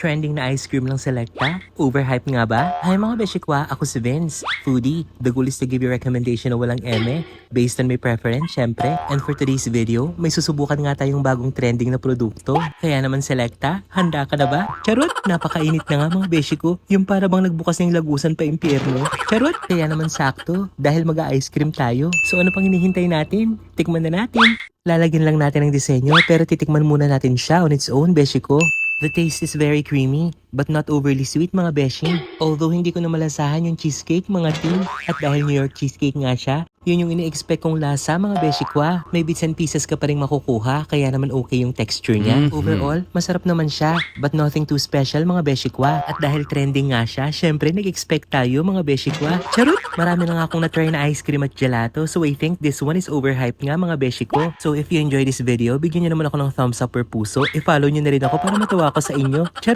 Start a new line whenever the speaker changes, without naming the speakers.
Trending na ice cream ng Selecta? Overhyped nga ba? Hi mga beshikwa, ako si Vince, foodie. The goal is to give you recommendation na walang eme, based on my preference, syempre. And for today's video, may susubukan nga tayong bagong trending na produkto. Kaya naman Selecta, handa ka na ba? Charot! Napakainit na nga mga beshiko, yung para bang nagbukas ng lagusan pa impyerno. Charot! Kaya naman sakto, dahil mag-ice cream tayo. So ano pang hinihintay natin? Tikman na natin. Lalagyan lang natin ng disenyo pero titikman muna natin siya on its own, beshiko. The taste is very creamy, but not overly sweet mga beshi. Although hindi ko na malasahan yung cheesecake mga team, at dahil New York cheesecake nga siya, yun yung ini-expect kong lasa mga beshikwa. May bits and pieces ka pa rin makukuha, kaya naman okay yung texture niya. Overall, masarap naman siya, but nothing too special mga beshikwa. At dahil trending nga siya, syempre nag-expect tayo mga beshikwa. Charot! Marami na nga akong na-try na ice cream at gelato, so I think this one is overhyped nga mga beshiko. So if you enjoy this video, bigyan nyo naman ako ng thumbs up or puso. I-follow nyo na rin ako para matawa ako sa inyo. Charot!